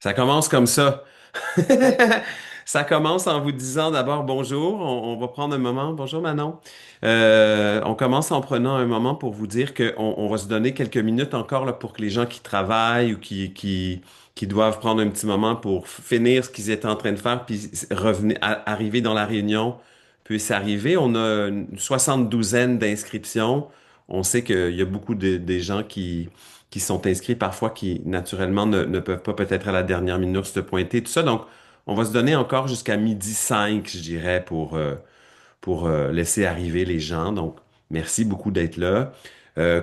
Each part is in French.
Ça commence comme ça. Ça commence en vous disant d'abord bonjour. On va prendre un moment. Bonjour Manon. On commence en prenant un moment pour vous dire qu'on va se donner quelques minutes encore là, pour que les gens qui travaillent ou qui doivent prendre un petit moment pour finir ce qu'ils étaient en train de faire puis revenir, arriver dans la réunion puissent arriver. On a une 72aine d'inscriptions. On sait qu'il y a beaucoup des gens qui sont inscrits parfois qui, naturellement, ne peuvent pas peut-être à la dernière minute se pointer, tout ça. Donc, on va se donner encore jusqu'à midi 5, je dirais, pour laisser arriver les gens. Donc, merci beaucoup d'être là.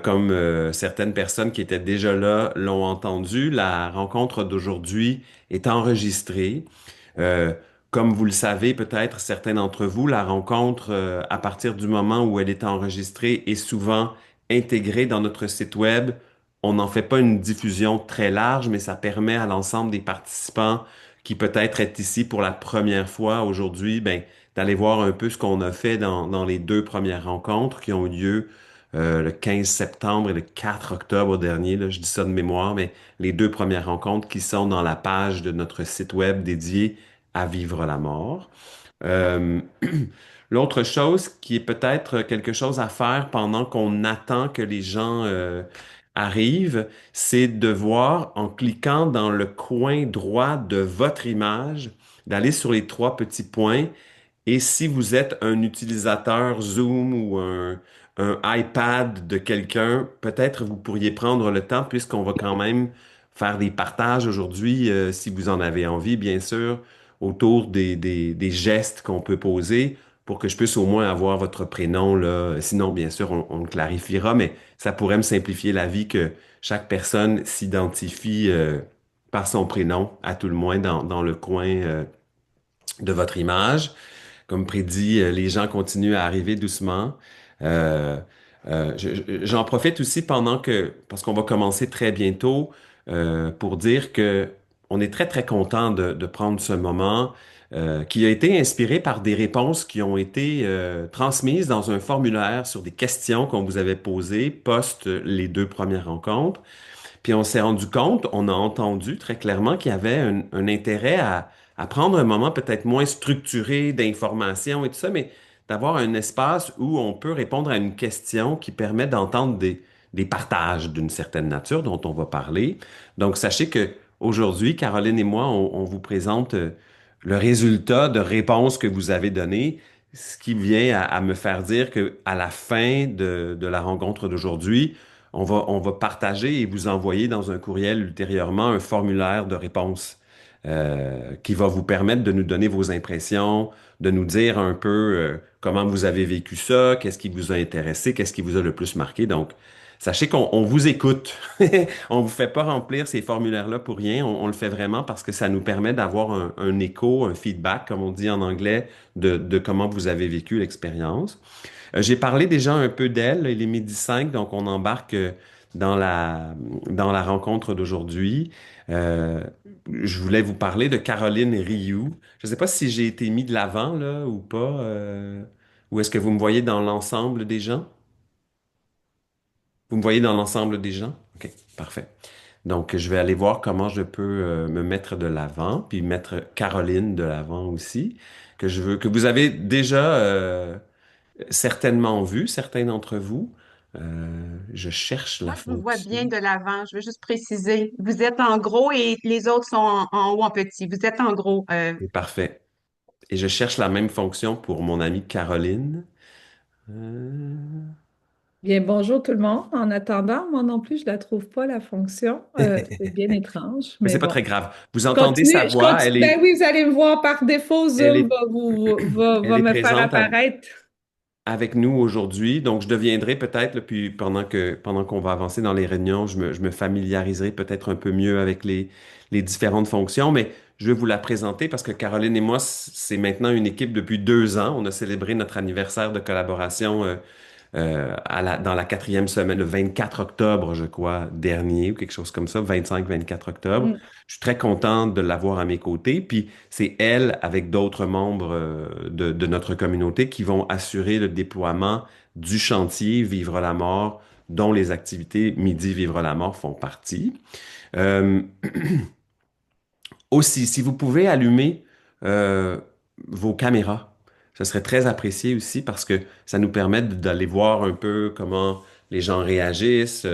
Comme certaines personnes qui étaient déjà là l'ont entendu, la rencontre d'aujourd'hui est enregistrée. Euh, Comme vous le savez, peut-être certains d'entre vous, la rencontre, à partir du moment où elle est enregistrée, est souvent intégrée dans notre site web. On n'en fait pas une diffusion très large, mais ça permet à l'ensemble des participants qui peut-être est ici pour la première fois aujourd'hui, ben, d'aller voir un peu ce qu'on a fait dans les deux premières rencontres qui ont eu lieu le 15 septembre et le 4 octobre dernier. Là, je dis ça de mémoire, mais les deux premières rencontres qui sont dans la page de notre site web dédié à vivre la mort. Euh, L'autre chose qui est peut-être quelque chose à faire pendant qu'on attend que les gens arrivent, c'est de voir en cliquant dans le coin droit de votre image, d'aller sur les trois petits points. Et si vous êtes un utilisateur Zoom ou un iPad de quelqu'un, peut-être vous pourriez prendre le temps, puisqu'on va quand même faire des partages aujourd'hui, si vous en avez envie, bien sûr, autour des gestes qu'on peut poser pour que je puisse au moins avoir votre prénom, là. Sinon, bien sûr, on le clarifiera, mais ça pourrait me simplifier la vie que chaque personne s'identifie par son prénom, à tout le moins dans le coin de votre image. Comme prédit, les gens continuent à arriver doucement. Euh, J'en profite aussi parce qu'on va commencer très bientôt, pour dire que on est très, très content de prendre ce moment, qui a été inspiré par des réponses qui ont été transmises dans un formulaire sur des questions qu'on vous avait posées post les deux premières rencontres. Puis on s'est rendu compte, on a entendu très clairement qu'il y avait un intérêt à prendre un moment peut-être moins structuré d'information et tout ça, mais d'avoir un espace où on peut répondre à une question qui permet d'entendre des partages d'une certaine nature dont on va parler. Donc sachez que aujourd'hui, Caroline et moi, on vous présente le résultat de réponses que vous avez données, ce qui vient à me faire dire que à la fin de la rencontre d'aujourd'hui, on va partager et vous envoyer dans un courriel ultérieurement un formulaire de réponse qui va vous permettre de nous donner vos impressions, de nous dire un peu comment vous avez vécu ça, qu'est-ce qui vous a intéressé, qu'est-ce qui vous a le plus marqué. Donc, sachez qu'on vous écoute. On vous fait pas remplir ces formulaires-là pour rien. On le fait vraiment parce que ça nous permet d'avoir un écho, un feedback, comme on dit en anglais, de comment vous avez vécu l'expérience. J'ai parlé déjà un peu d'elle, il est midi 5, donc on embarque dans dans la rencontre d'aujourd'hui. Euh, je voulais vous parler de Caroline Rioux. Je ne sais pas si j'ai été mis de l'avant là ou pas, ou est-ce que vous me voyez dans l'ensemble des gens? Vous me voyez dans l'ensemble des gens? OK, parfait. Donc, je vais aller voir comment je peux me mettre de l'avant, puis mettre Caroline de l'avant aussi, que vous avez déjà certainement vu, certains d'entre vous. Je cherche la Moi, je vous vois fonction. bien de l'avant. Je veux juste préciser. Vous êtes en gros et les autres sont en haut en petit. Vous êtes en gros. C'est parfait. Et je cherche la même fonction pour mon amie Caroline. Euh, Bien, bonjour tout le monde. En attendant, moi non plus, je la trouve pas, la fonction. C'est bien étrange, Mais mais c'est pas bon. très grave. Vous Je entendez sa continue, je voix, continue. Ben oui, vous allez me voir par défaut, elle Zoom est, va elle est me faire présente apparaître. avec nous aujourd'hui. Donc, je deviendrai peut-être, là, puis pendant qu'on va avancer dans les réunions, je me familiariserai peut-être un peu mieux avec les différentes fonctions, mais je vais vous la présenter parce que Caroline et moi, c'est maintenant une équipe depuis 2 ans. On a célébré notre anniversaire de collaboration dans la quatrième semaine, le 24 octobre, je crois, dernier, ou quelque chose comme ça, 25-24 octobre. Mm. Je suis très content de l'avoir à mes côtés. Puis c'est elle, avec d'autres membres de notre communauté, qui vont assurer le déploiement du chantier Vivre la mort, dont les activités Midi Vivre la mort font partie. Euh, Aussi, si vous pouvez allumer euh, vos caméras, ce serait très apprécié aussi parce que ça nous permet d'aller voir un peu comment les gens réagissent.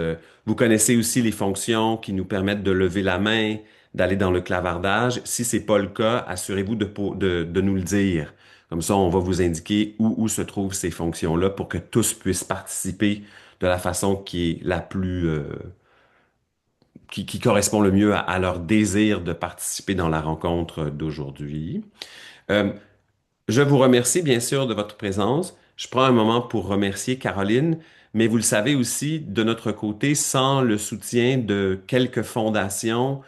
Vous connaissez aussi les fonctions qui nous permettent de lever la main, d'aller dans le clavardage. Si c'est pas le cas, assurez-vous de nous le dire. Comme ça, on va vous indiquer où se trouvent ces fonctions-là pour que tous puissent participer de la façon qui est la plus, qui correspond le mieux à leur désir de participer dans la rencontre d'aujourd'hui. Euh, je vous remercie bien sûr de votre présence. Je prends un moment pour remercier Caroline, mais vous le savez aussi, de notre côté, sans le soutien de quelques fondations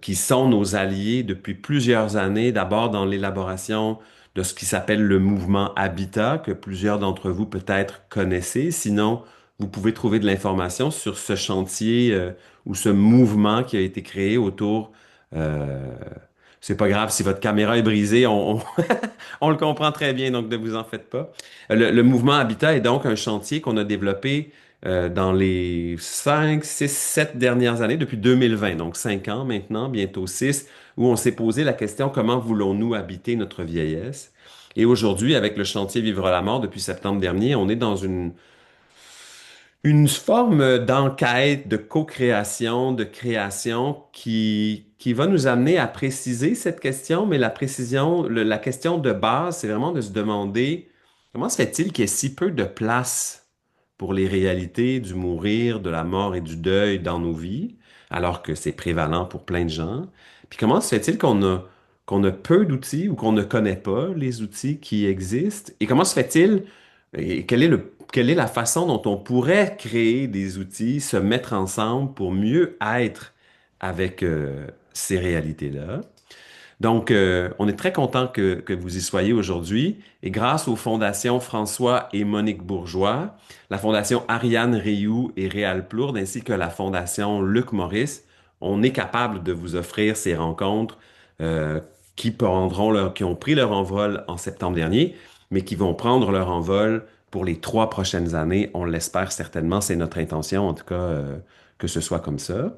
qui sont nos alliés depuis plusieurs années, d'abord dans l'élaboration de ce qui s'appelle le mouvement Habitat, que plusieurs d'entre vous peut-être connaissez. Sinon, vous pouvez trouver de l'information sur ce chantier ou ce mouvement qui a été créé autour. euh, c'est pas grave si votre caméra est brisée, on le comprend très bien, donc ne vous en faites pas. Le mouvement Habitat est donc un chantier qu'on a développé dans les 5, 6, 7 dernières années, depuis 2020, donc 5 ans maintenant, bientôt 6, où on s'est posé la question comment voulons-nous habiter notre vieillesse? Et aujourd'hui, avec le chantier Vivre la mort, depuis septembre dernier, on est dans une forme d'enquête, de co-création, de création qui va nous amener à préciser cette question, mais la précision, la question de base, c'est vraiment de se demander comment se fait-il qu'il y ait si peu de place pour les réalités du mourir, de la mort et du deuil dans nos vies, alors que c'est prévalent pour plein de gens. Puis comment se fait-il qu'on a peu d'outils ou qu'on ne connaît pas les outils qui existent? Et comment se fait-il et quelle est la façon dont on pourrait créer des outils, se mettre ensemble pour mieux être avec ces réalités-là? Donc, on est très content que vous y soyez aujourd'hui. Et grâce aux fondations François et Monique Bourgeois, la fondation Ariane Rioux et Réal Plourde, ainsi que la fondation Luc Maurice, on est capable de vous offrir ces rencontres euh, qui ont pris leur envol en septembre dernier, mais qui vont prendre leur envol pour les 3 prochaines années. On l'espère certainement, c'est notre intention, en tout cas, que ce soit comme ça.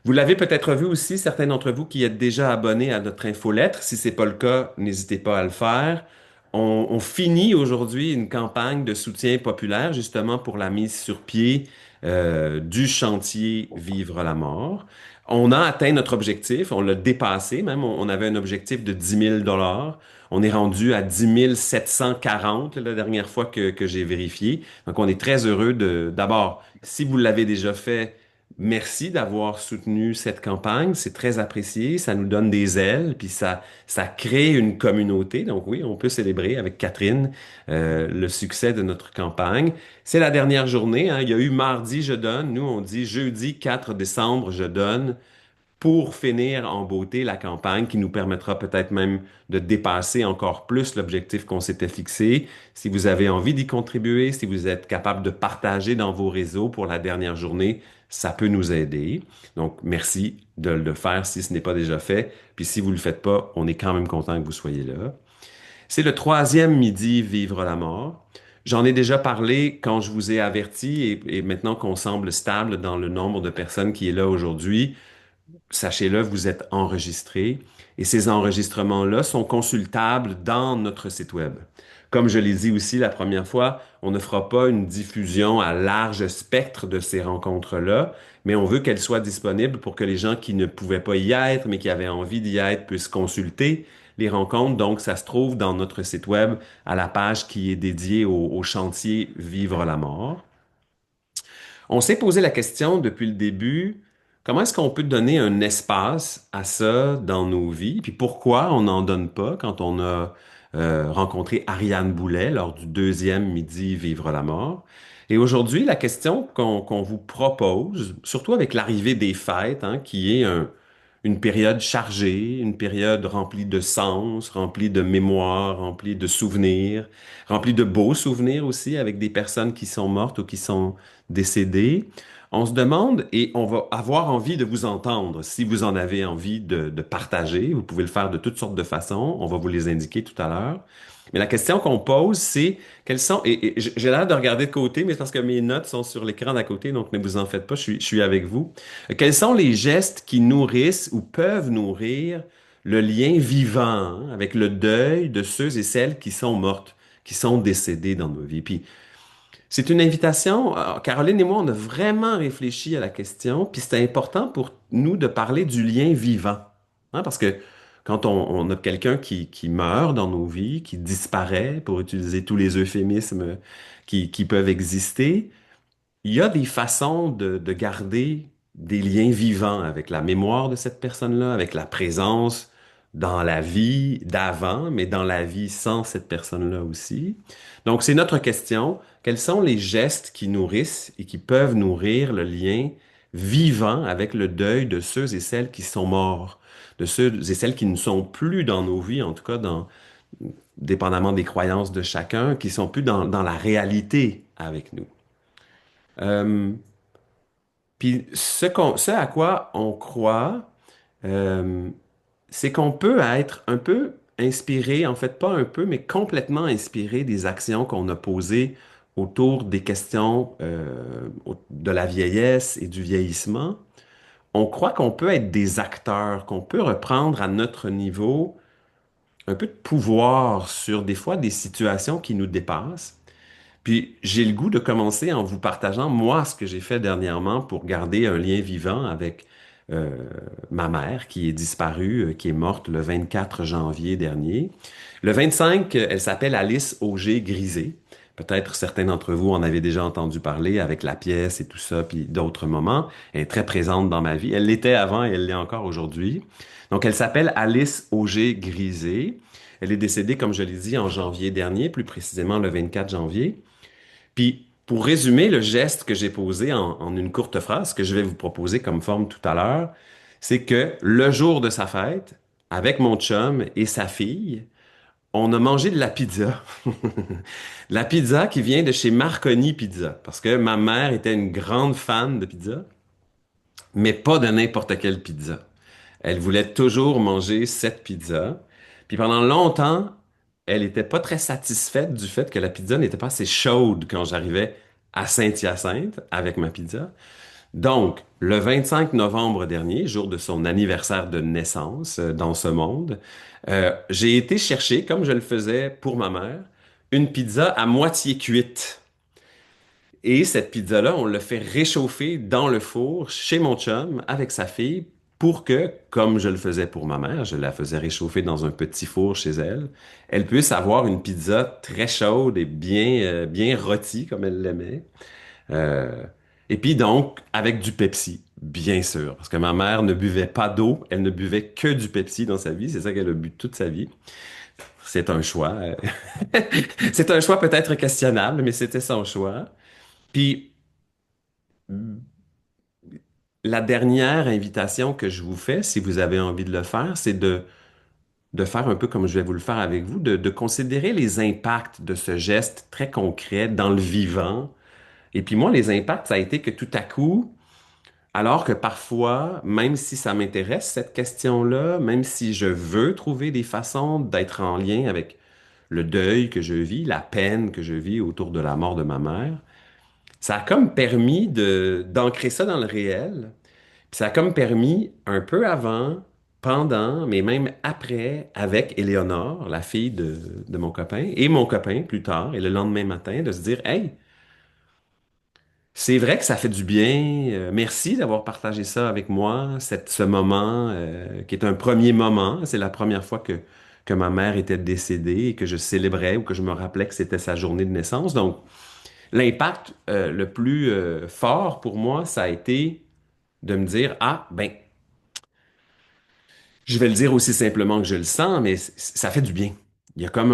Vous l'avez peut-être vu aussi, certains d'entre vous qui êtes déjà abonnés à notre infolettre. Si c'est pas le cas, n'hésitez pas à le faire. On finit aujourd'hui une campagne de soutien populaire justement pour la mise sur pied du chantier Vivre la mort. On a atteint notre objectif, on l'a dépassé même. On avait un objectif de 10 000 $. On est rendu à 10 740 la dernière fois que j'ai vérifié. Donc on est très heureux d'abord, si vous l'avez déjà fait, merci d'avoir soutenu cette campagne. C'est très apprécié. Ça nous donne des ailes, puis ça crée une communauté. Donc oui, on peut célébrer avec Catherine le succès de notre campagne. C'est la dernière journée, hein. Il y a eu mardi, je donne. Nous, on dit jeudi 4 décembre, je donne pour finir en beauté la campagne qui nous permettra peut-être même de dépasser encore plus l'objectif qu'on s'était fixé. Si vous avez envie d'y contribuer, si vous êtes capable de partager dans vos réseaux pour la dernière journée, ça peut nous aider. Donc, merci de le faire si ce n'est pas déjà fait. Puis si vous ne le faites pas, on est quand même content que vous soyez là. C'est le troisième midi Vivre la mort. J'en ai déjà parlé quand je vous ai averti et maintenant qu'on semble stable dans le nombre de personnes qui est là aujourd'hui, sachez-le, vous êtes enregistrés et ces enregistrements-là sont consultables dans notre site web. Comme je l'ai dit aussi la première fois, on ne fera pas une diffusion à large spectre de ces rencontres-là, mais on veut qu'elles soient disponibles pour que les gens qui ne pouvaient pas y être, mais qui avaient envie d'y être, puissent consulter les rencontres. Donc, ça se trouve dans notre site web à la page qui est dédiée au chantier Vivre la mort. On s'est posé la question depuis le début, comment est-ce qu'on peut donner un espace à ça dans nos vies, puis pourquoi on n'en donne pas quand on a rencontré Ariane Boulet lors du deuxième midi Vivre la mort. Et aujourd'hui, la question qu'on vous propose, surtout avec l'arrivée des fêtes, hein, qui est une période chargée, une période remplie de sens, remplie de mémoire, remplie de souvenirs, remplie de beaux souvenirs aussi avec des personnes qui sont mortes ou qui sont décédées. On se demande et on va avoir envie de vous entendre. Si vous en avez envie de partager, vous pouvez le faire de toutes sortes de façons. On va vous les indiquer tout à l'heure. Mais la question qu'on pose, c'est quels sont, et j'ai l'air de regarder de côté, mais c'est parce que mes notes sont sur l'écran d'à côté, donc ne vous en faites pas, je suis avec vous. Quels sont les gestes qui nourrissent ou peuvent nourrir le lien vivant hein, avec le deuil de ceux et celles qui sont mortes, qui sont décédées dans nos vies? Puis c'est une invitation. Caroline et moi, on a vraiment réfléchi à la question, puis c'est important pour nous de parler du lien vivant. Hein, parce que quand on a quelqu'un qui meurt dans nos vies, qui disparaît, pour utiliser tous les euphémismes qui peuvent exister, il y a des façons de garder des liens vivants avec la mémoire de cette personne-là, avec la présence dans la vie d'avant, mais dans la vie sans cette personne-là aussi. Donc, c'est notre question. Quels sont les gestes qui nourrissent et qui peuvent nourrir le lien vivant avec le deuil de ceux et celles qui sont morts, de ceux et celles qui ne sont plus dans nos vies, en tout cas dépendamment des croyances de chacun, qui sont plus dans la réalité avec nous. Euh, Puis ce à quoi on croit, euh, c'est qu'on peut être un peu inspiré, en fait pas un peu, mais complètement inspiré des actions qu'on a posées autour des questions de la vieillesse et du vieillissement. On croit qu'on peut être des acteurs, qu'on peut reprendre à notre niveau un peu de pouvoir sur des fois des situations qui nous dépassent. Puis j'ai le goût de commencer en vous partageant, moi, ce que j'ai fait dernièrement pour garder un lien vivant avec euh, ma mère qui est disparue, qui est morte le 24 janvier dernier. Le 25, elle s'appelle Alice Auger-Grisé. Peut-être certains d'entre vous en avez déjà entendu parler avec la pièce et tout ça, puis d'autres moments. Elle est très présente dans ma vie. Elle l'était avant et elle l'est encore aujourd'hui. Donc, elle s'appelle Alice Auger-Grisé. Elle est décédée, comme je l'ai dit, en janvier dernier, plus précisément le 24 janvier. Puis, pour résumer le geste que j'ai posé en une courte phrase, que je vais vous proposer comme forme tout à l'heure, c'est que le jour de sa fête, avec mon chum et sa fille, on a mangé de la pizza. La pizza qui vient de chez Marconi Pizza, parce que ma mère était une grande fan de pizza, mais pas de n'importe quelle pizza. Elle voulait toujours manger cette pizza. Puis pendant longtemps, elle n'était pas très satisfaite du fait que la pizza n'était pas assez chaude quand j'arrivais à Saint-Hyacinthe avec ma pizza. Donc, le 25 novembre dernier, jour de son anniversaire de naissance dans ce monde, j'ai été chercher, comme je le faisais pour ma mère, une pizza à moitié cuite. Et cette pizza-là, on l'a fait réchauffer dans le four chez mon chum avec sa fille pour que, comme je le faisais pour ma mère, je la faisais réchauffer dans un petit four chez elle, elle puisse avoir une pizza très chaude et bien rôtie comme elle l'aimait. Euh, et puis donc, avec du Pepsi, bien sûr, parce que ma mère ne buvait pas d'eau, elle ne buvait que du Pepsi dans sa vie, c'est ça qu'elle a bu toute sa vie. C'est un choix. C'est un choix peut-être questionnable, mais c'était son choix. Puis, la dernière invitation que je vous fais, si vous avez envie de le faire, c'est de faire un peu comme je vais vous le faire avec vous, de considérer les impacts de ce geste très concret dans le vivant. Et puis moi, les impacts, ça a été que tout à coup, alors que parfois, même si ça m'intéresse, cette question-là, même si je veux trouver des façons d'être en lien avec le deuil que je vis, la peine que je vis autour de la mort de ma mère, ça a comme permis d'ancrer ça dans le réel. Puis ça a comme permis, un peu avant, pendant, mais même après, avec Éléonore, la fille de mon copain, et mon copain plus tard, et le lendemain matin, de se dire, Hey, c'est vrai que ça fait du bien. Merci d'avoir partagé ça avec moi, ce moment qui est un premier moment. C'est la première fois que ma mère était décédée et que je célébrais ou que je me rappelais que c'était sa journée de naissance. Donc, l'impact le plus fort pour moi, ça a été de me dire, ah, ben, je vais le dire aussi simplement que je le sens, mais ça fait du bien. Il y a comme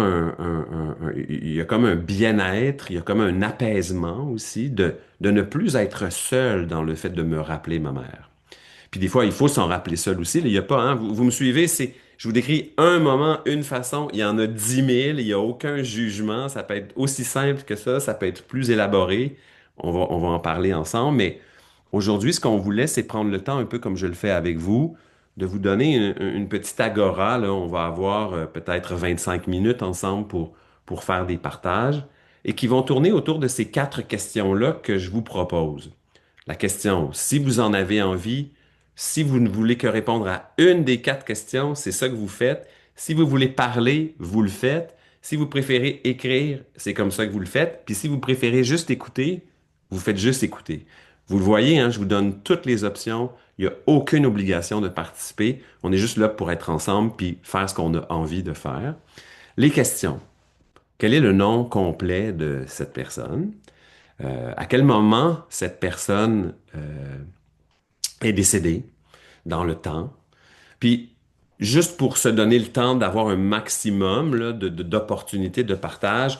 il y a comme un bien-être, il y a comme un apaisement aussi de ne plus être seul dans le fait de me rappeler ma mère. Puis des fois, il faut s'en rappeler seul aussi. Il y a pas, hein, vous me suivez, je vous décris un moment, une façon, il y en a 10 000, il n'y a aucun jugement, ça peut être aussi simple que ça peut être plus élaboré. On va en parler ensemble, mais aujourd'hui, ce qu'on voulait, c'est prendre le temps, un peu comme je le fais avec vous, de vous donner une petite agora. Là. On va avoir peut-être 25 minutes ensemble pour faire des partages et qui vont tourner autour de ces quatre questions-là que je vous propose. La question, si vous en avez envie, si vous ne voulez que répondre à une des quatre questions, c'est ça que vous faites. Si vous voulez parler, vous le faites. Si vous préférez écrire, c'est comme ça que vous le faites. Puis si vous préférez juste écouter, vous faites juste écouter. Vous le voyez, hein, je vous donne toutes les options. Il n'y a aucune obligation de participer. On est juste là pour être ensemble puis faire ce qu'on a envie de faire. Les questions. Quel est le nom complet de cette personne? À quel moment cette personne est décédée dans le temps? Puis, juste pour se donner le temps d'avoir un maximum là, d'opportunités de partage,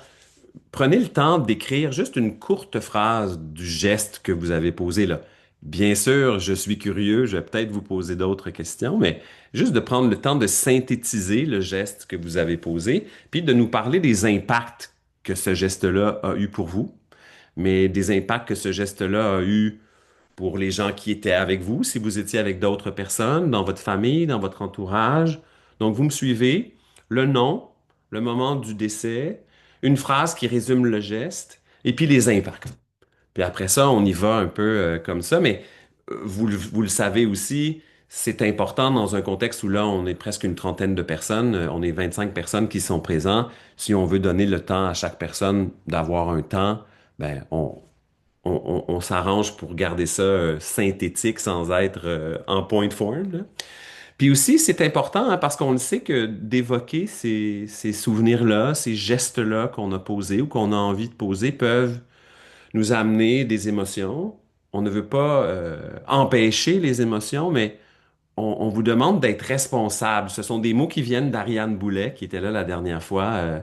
prenez le temps d'écrire juste une courte phrase du geste que vous avez posé là. Bien sûr, je suis curieux, je vais peut-être vous poser d'autres questions, mais juste de prendre le temps de synthétiser le geste que vous avez posé, puis de nous parler des impacts que ce geste-là a eu pour vous, mais des impacts que ce geste-là a eu pour les gens qui étaient avec vous, si vous étiez avec d'autres personnes, dans votre famille, dans votre entourage. Donc, vous me suivez, le nom, le moment du décès, une phrase qui résume le geste, et puis les impacts. Puis après ça, on y va un peu comme ça, mais vous le savez aussi, c'est important dans un contexte où là, on est presque une trentaine de personnes, on est 25 personnes qui sont présentes. Si on veut donner le temps à chaque personne d'avoir un temps, ben, on s'arrange pour garder ça synthétique sans être en point de forme, là. Puis aussi, c'est important hein, parce qu'on le sait que d'évoquer ces souvenirs-là, ces gestes-là qu'on a posés ou qu'on a envie de poser peuvent nous amener des émotions. On ne veut pas empêcher les émotions, mais on vous demande d'être responsable. Ce sont des mots qui viennent d'Ariane Boulet, qui était là la dernière fois.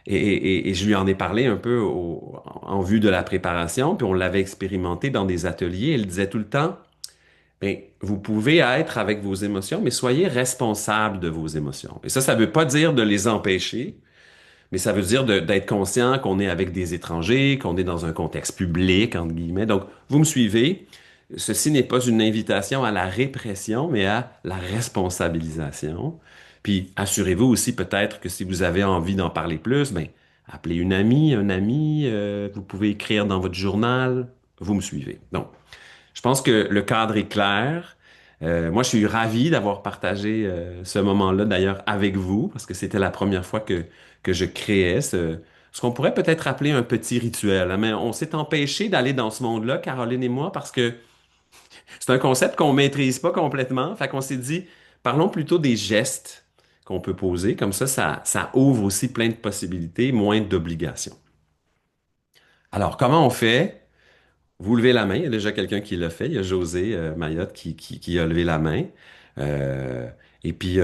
Et je lui en ai parlé un peu en vue de la préparation, puis on l'avait expérimenté dans des ateliers. Elle disait tout le temps, ben, vous pouvez être avec vos émotions, mais soyez responsable de vos émotions. Et ça ne veut pas dire de les empêcher, mais ça veut dire d'être conscient qu'on est avec des étrangers, qu'on est dans un contexte public, entre guillemets. Donc, vous me suivez. Ceci n'est pas une invitation à la répression, mais à la responsabilisation. Puis, assurez-vous aussi peut-être que si vous avez envie d'en parler plus, ben, appelez une amie, un ami, vous pouvez écrire dans votre journal, vous me suivez. Donc, je pense que le cadre est clair. Moi, je suis ravi d'avoir partagé ce moment-là d'ailleurs avec vous, parce que c'était la première fois que je créais ce qu'on pourrait peut-être appeler un petit rituel, hein. Mais on s'est empêché d'aller dans ce monde-là, Caroline et moi, parce que c'est un concept qu'on maîtrise pas complètement. Fait qu'on s'est dit, parlons plutôt des gestes qu'on peut poser. Comme ça ouvre aussi plein de possibilités, moins d'obligations. Alors, comment on fait? Vous levez la main, il y a déjà quelqu'un qui l'a fait. Il y a José Mayotte qui a levé la main. Euh, et puis,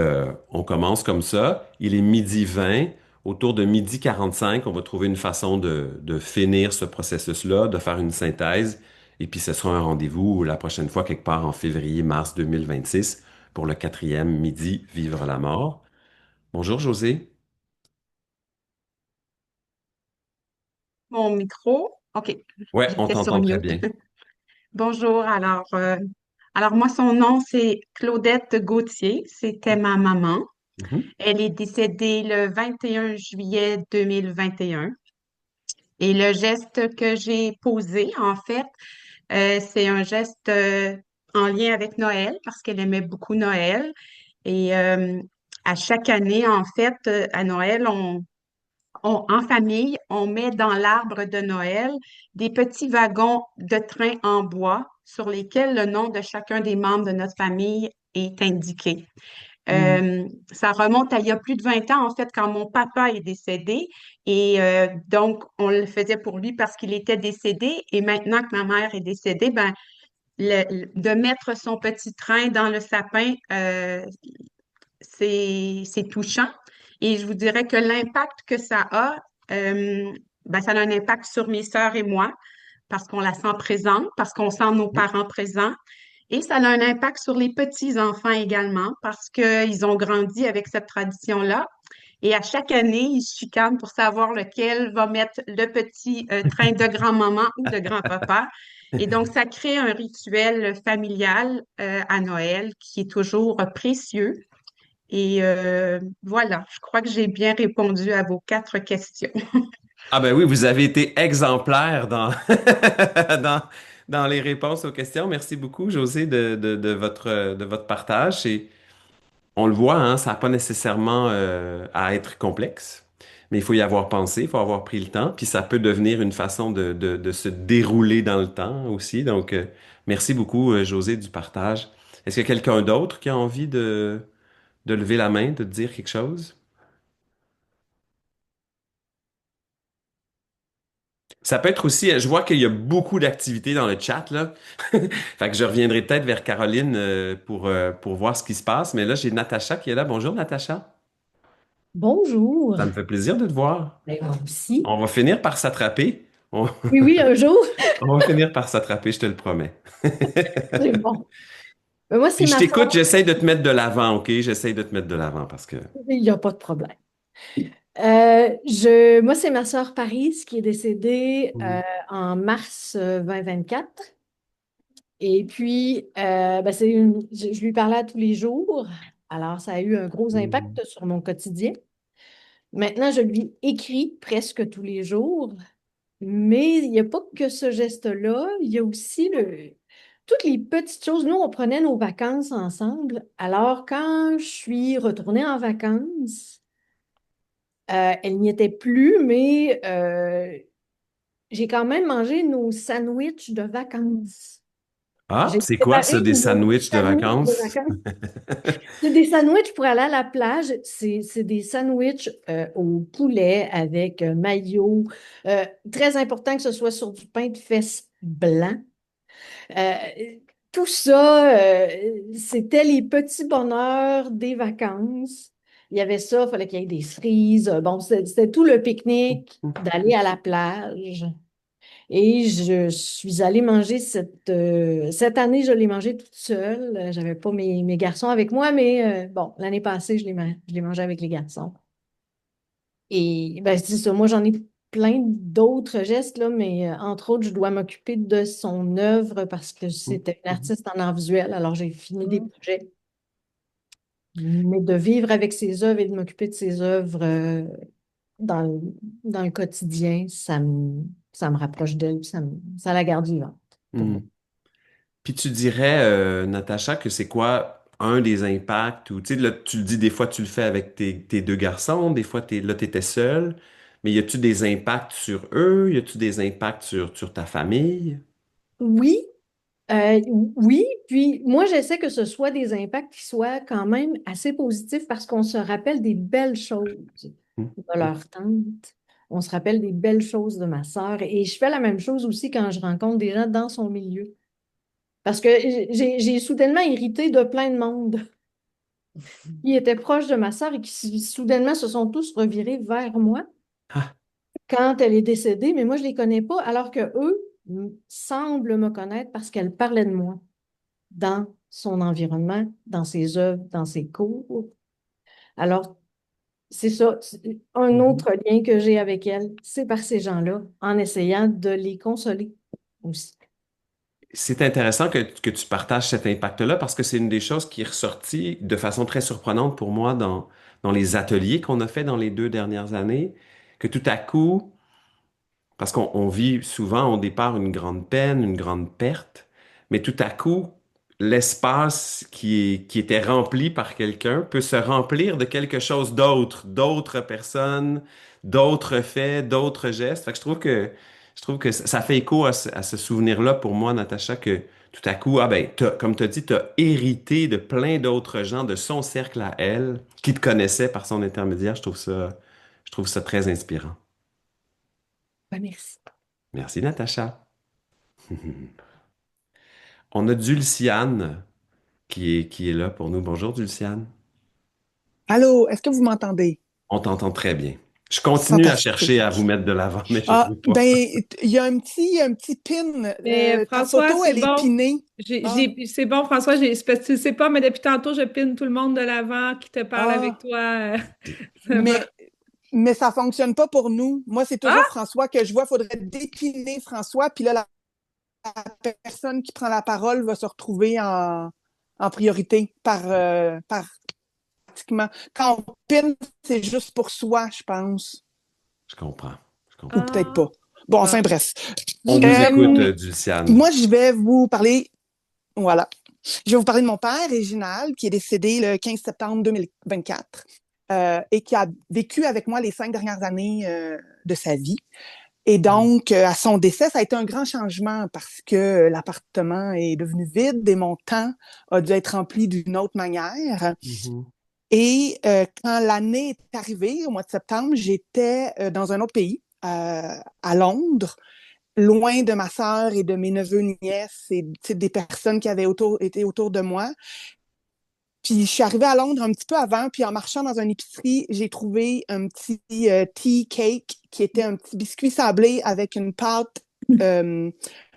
on commence comme ça. Il est midi 20. Autour de midi 45, on va trouver une façon de finir ce processus-là, de faire une synthèse. Et puis, ce sera un rendez-vous la prochaine fois, quelque part en février, mars 2026, pour le quatrième midi Vivre la mort. Bonjour, José. Mon micro. OK, Ouais, on j'étais sur t'entend très mute. bien. Bonjour. Alors moi, son nom, c'est Claudette Gauthier. C'était ma maman. Mhm, Elle est décédée le 21 juillet 2021. Et le geste que j'ai posé, en fait, c'est un geste en lien avec Noël parce qu'elle aimait beaucoup Noël. Et à chaque année, en fait, à Noël, en famille, on met dans l'arbre de Noël des petits wagons de train en bois sur lesquels le nom de chacun des membres de notre famille est indiqué. mhm, Ça remonte à il y a plus de 20 ans, en fait, quand mon papa est décédé. Et donc, on le faisait pour lui parce qu'il était décédé. Et maintenant que ma mère est décédée, ben, de mettre son petit train dans le sapin, c'est touchant. Et je vous dirais que l'impact que ça a, ben, ça a un impact sur mes sœurs et moi, parce qu'on la sent présente, parce qu'on sent nos mhm. parents présents. Et ça a un impact sur les petits-enfants également, parce qu'ils ont grandi avec cette tradition-là. Et à chaque année, ils se chicanent pour savoir lequel va mettre le petit train de grand-maman ou de grand-papa. Et donc, ça crée un rituel familial à Noël qui est toujours précieux. Et voilà, je crois que j'ai bien répondu à vos 4 questions. Ah ben oui, vous avez été exemplaire dans, dans les réponses aux questions. Merci beaucoup, José, de votre partage. Et on le voit, hein, ça n'a pas nécessairement à être complexe, mais il faut y avoir pensé, il faut avoir pris le temps, puis ça peut devenir une façon de se dérouler dans le temps aussi. Donc, merci beaucoup, José, du partage. Est-ce qu'il y a quelqu'un d'autre qui a envie de lever la main, de dire quelque chose? Ça peut être aussi, je vois qu'il y a beaucoup d'activités dans le chat, là. Fait que je reviendrai peut-être vers Caroline pour voir ce qui se passe. Mais là, j'ai Natacha qui est là. Bonjour, Natacha. Bonjour. Ça me fait plaisir de te voir. Ben, moi aussi. On va finir par s'attraper. On, Oui, oui, un jour. on va finir par s'attraper, je te le promets. C'est bon. Ben, moi, Puis c'est je ma t'écoute, soeur. j'essaye de te mettre de l'avant, OK? J'essaye de te mettre de l'avant parce que... Il n'y a pas de problème. Moi, c'est ma soeur Paris qui est décédée en mars 2024. Et puis, ben, je lui parlais à tous les jours. Alors, ça a eu un gros Mhm. impact sur mon quotidien. Maintenant, je lui écris presque tous les jours. Mais il n'y a pas que ce geste-là, il y a aussi toutes les petites choses. Nous, on prenait nos vacances ensemble. Alors, quand je suis retournée en vacances, elle n'y était plus, mais j'ai quand même mangé nos sandwichs de vacances. Ah, J'ai c'est quoi ça, préparé des nos sandwichs de sandwichs de vacances? vacances. C'est des sandwichs pour aller à la plage. C'est des sandwichs au poulet avec maillot. Très important que ce soit sur du pain de fesses blanc. Euh, Tout ça, c'était les petits bonheurs des vacances. Il y avait ça, il fallait qu'il y ait des cerises. Bon, c'était tout le pique-nique d'aller à la plage. Et je suis allée manger cette année, je l'ai mangé toute seule. J'avais pas mes garçons avec moi, mais bon, l'année passée, je l'ai mangé avec les garçons. Et ben, c'est ça, moi j'en ai plein d'autres gestes, là, mais entre autres, je dois m'occuper de son œuvre parce que c'était une artiste en art visuel, alors j'ai fini des projets. Mais de vivre avec ses œuvres et de m'occuper de ses œuvres dans le, dans le quotidien, ça me rapproche d'elle, puis ça la garde vivante pour moi. Mhm. Puis tu dirais, Natacha, que c'est quoi un des impacts ou tu sais, là, tu le dis des fois tu le fais avec tes deux garçons, des fois là, tu étais seul, mais y a-tu des impacts sur eux? Y a-tu des impacts sur ta famille? Oui, Euh, oui, puis moi, j'essaie que ce soit des impacts qui soient quand même assez positifs parce qu'on se rappelle des belles choses de leur tante. On se rappelle des belles choses de ma sœur. Et je fais la même chose aussi quand je rencontre des gens dans son milieu. Parce que j'ai soudainement hérité de plein de monde qui étaient proches de ma sœur et qui soudainement se sont tous revirés vers moi Ah, quand elle est décédée, mais moi, je ne les connais pas, alors que eux semblent me connaître parce qu'elle parlait de moi dans son environnement, dans ses œuvres, dans ses cours. Alors, c'est ça. Un mhm. autre lien que j'ai avec elle, c'est par ces gens-là, en essayant de les consoler aussi. C'est intéressant que tu partages cet impact-là parce que c'est une des choses qui est ressortie de façon très surprenante pour moi dans les ateliers qu'on a fait dans les 2 dernières années, que tout à coup, parce qu'on vit souvent au départ une grande peine, une grande perte, mais tout à coup, l'espace qui était rempli par quelqu'un peut se remplir de quelque chose d'autre, d'autres personnes, d'autres faits, d'autres gestes. Fait que je trouve que ça fait écho à ce souvenir-là pour moi, Natacha, que tout à coup, ah ben, comme tu as dit, tu as hérité de plein d'autres gens, de son cercle à elle, qui te connaissaient par son intermédiaire. Je trouve ça très inspirant. Ben, merci. Merci, Natacha. On a Dulciane qui est là pour nous. Bonjour, Dulciane. Allô, est-ce que vous m'entendez? On t'entend très bien. Je continue à chercher à vous Fantastique. mettre de l'avant, mais je Ah, trouve pas. ben, il y a un petit pin. Mais Ta François, photo, c'est elle est bon. pinée. Ah, C'est bon, François, c'est parce que tu le sais pas, mais depuis tantôt, je pine tout le monde de l'avant qui te parle avec ah, toi. Ça va. mais, mais ça fonctionne pas pour nous. Moi, c'est toujours Ah! François que je vois. Il faudrait dépiner François. Puis là, la personne qui prend la parole va se retrouver en priorité par pratiquement. Quand on pine, c'est juste pour soi, je pense. Je comprends. Je Ou comprends. peut-être Ah, pas. Bon, bah, enfin, bref. On vous écoute, Euh, Dulciane. Moi, je vais vous parler, voilà. Je vais vous parler de mon père, Réginald, qui est décédé le 15 septembre 2024 et qui a vécu avec moi les 5 dernières années de sa vie. Et donc, à son décès, ça a été un grand changement parce que l'appartement est devenu vide et mon temps a dû être rempli d'une autre manière. Mhm. Et quand l'année est arrivée, au mois de septembre, j'étais dans un autre pays, à Londres, loin de ma sœur et de mes neveux, nièces et des personnes qui avaient été autour de moi. Puis je suis arrivée à Londres un petit peu avant, puis en marchant dans une épicerie, j'ai trouvé un petit tea cake qui était un petit biscuit sablé avec une pâte euh,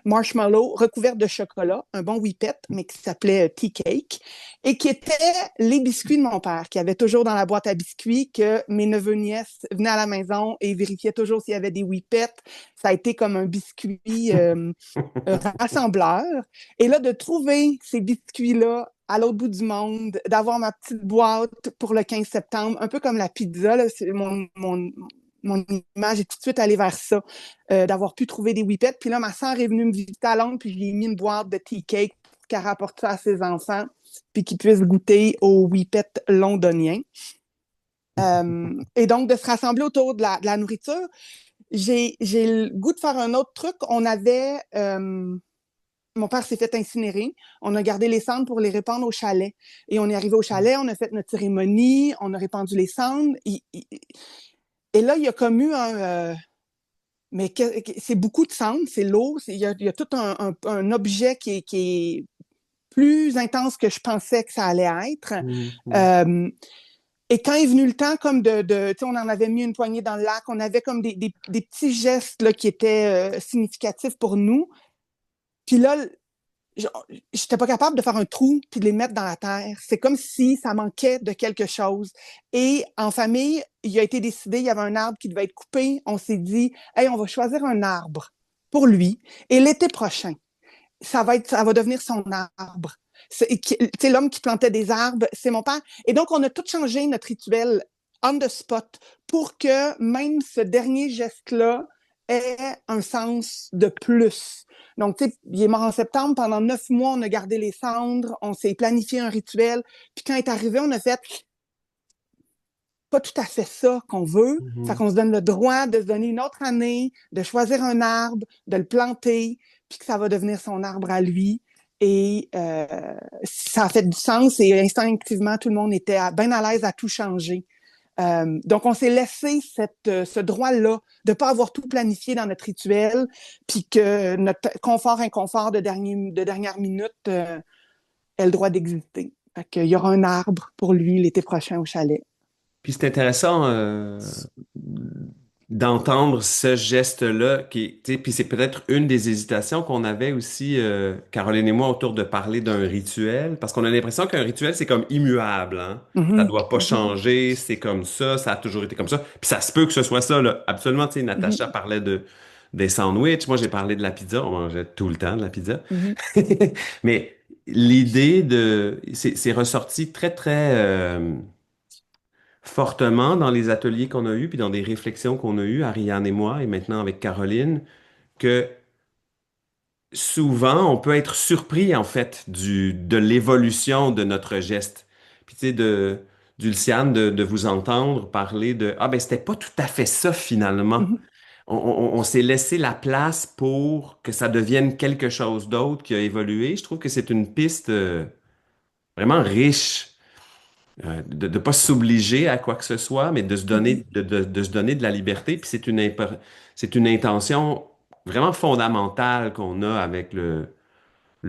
marshmallow recouverte de chocolat, un bon whippet, mais qui s'appelait tea cake, et qui était les biscuits de mon père, qui avait toujours dans la boîte à biscuits, que mes neveux nièces venaient à la maison et vérifiaient toujours s'il y avait des whippets. Ça a été comme un biscuit rassembleur. Et là, de trouver ces biscuits-là à l'autre bout du monde, d'avoir ma petite boîte pour le 15 septembre, un peu comme la pizza, là, c'est mon image est tout de suite allée vers ça, d'avoir pu trouver des whippets. Puis là, ma soeur est venue me visiter à Londres, puis je lui ai mis une boîte de tea cake pour qu'elle rapporte ça à ses enfants, puis qu'ils puissent goûter aux whippets londoniens. Et donc, de se rassembler autour de la nourriture, j'ai le goût de faire un autre truc. Mon père s'est fait incinérer. On a gardé les cendres pour les répandre au chalet. Et on est arrivé au chalet, on a fait notre cérémonie, on a répandu les cendres. Et là, il y a comme eu un... mais c'est beaucoup de cendres, c'est lourd. Il y a tout un objet qui est plus intense que je pensais que ça allait être. Mhm. Euh, et quand est venu le temps, comme tu sais, on en avait mis une poignée dans le lac, on avait comme des petits gestes là, qui étaient significatifs pour nous. Puis là, je n'étais pas capable de faire un trou puis de les mettre dans la terre. C'est comme si ça manquait de quelque chose. Et en famille, il a été décidé, il y avait un arbre qui devait être coupé. On s'est dit, hey, on va choisir un arbre pour lui. Et l'été prochain, ça va devenir son arbre. C'est l'homme qui plantait des arbres, c'est mon père. Et donc, on a tout changé notre rituel on the spot pour que même ce dernier geste-là ait un sens de plus. Donc, tu sais, il est mort en septembre. Pendant 9 mois, on a gardé les cendres. On s'est planifié un rituel. Puis quand il est arrivé, on a fait pas tout à fait ça qu'on veut. Fait Mhm. qu'on se donne le droit de se donner une autre année, de choisir un arbre, de le planter, puis que ça va devenir son arbre à lui. Et ça a fait du sens et instinctivement, tout le monde était bien à l'aise à tout changer. Donc, on s'est laissé ce droit-là de ne pas avoir tout planifié dans notre rituel, puis que notre confort-inconfort de dernière minute ait le droit d'exister. Fait qu'il y aura un arbre pour lui l'été prochain au chalet. Puis c'est intéressant d'entendre ce geste-là, tu sais, puis c'est peut-être une des hésitations qu'on avait aussi, Caroline et moi, autour de parler d'un rituel, parce qu'on a l'impression qu'un rituel, c'est comme immuable, hein? Ça Mhm, doit pas changer, c'est comme ça a toujours été comme ça. Puis ça se peut que ce soit ça, là. Absolument, tu sais, Natacha mhm, parlait des sandwichs, moi j'ai parlé de la pizza, on mangeait tout le temps de la pizza. mhm, Mais l'idée c'est ressorti très, très fortement dans les ateliers qu'on a eus, puis dans des réflexions qu'on a eues, Ariane et moi, et maintenant avec Caroline, que souvent, on peut être surpris, en fait, de l'évolution de notre geste. Puis, tu sais, Dulciane, de vous entendre parler de, ah ben, c'était pas tout à fait ça, finalement. mhm, On s'est laissé la place pour que ça devienne quelque chose d'autre qui a évolué. Je trouve que c'est une piste vraiment riche de ne pas s'obliger à quoi que ce soit, mais de se mhm, donner, de se donner de la liberté. Puis c'est une intention vraiment fondamentale qu'on a avec le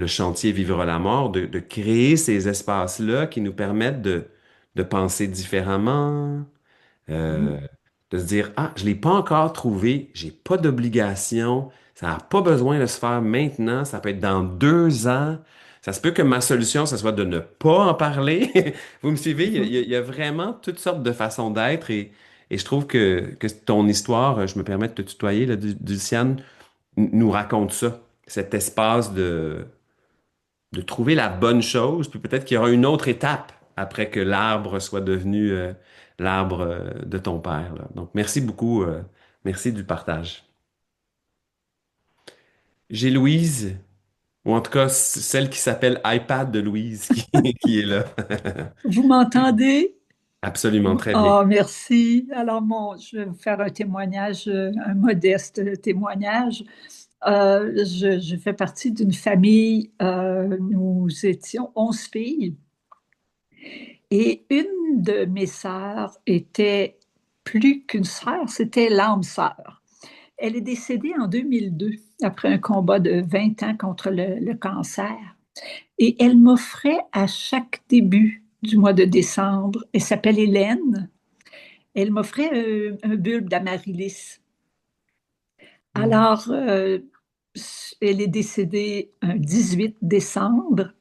chantier Vivre la mort, de créer ces espaces-là qui nous permettent de penser différemment, mhm, euh, de se dire, ah, je l'ai pas encore trouvé, j'ai pas d'obligation, ça n'a pas besoin de se faire maintenant, ça peut être dans 2 ans. Ça se peut que ma solution, ce soit de ne pas en parler. Vous me suivez? mhm. Il y a vraiment toutes sortes de façons d'être et je trouve que ton histoire, je me permets de te tutoyer, là, Luciane, nous raconte ça, cet espace de trouver la bonne chose, puis peut-être qu'il y aura une autre étape après que l'arbre soit devenu l'arbre de ton père, là. Donc, merci beaucoup. Merci du partage. J'ai Louise, ou en tout cas celle qui s'appelle iPad de Louise, qui est là. Vous m'entendez? Absolument très bien. Oh, merci. Alors, je vais vous faire un témoignage, un modeste témoignage. Je fais partie d'une famille, nous étions 11 filles, et une de mes sœurs était plus qu'une sœur, c'était l'âme sœur. Elle est décédée en 2002 après un combat de 20 ans contre le cancer. Et elle m'offrait à chaque début du mois de décembre, elle s'appelle Hélène, elle m'offrait un bulbe d'amaryllis. Mm. Alors, elle est décédée un 18 décembre,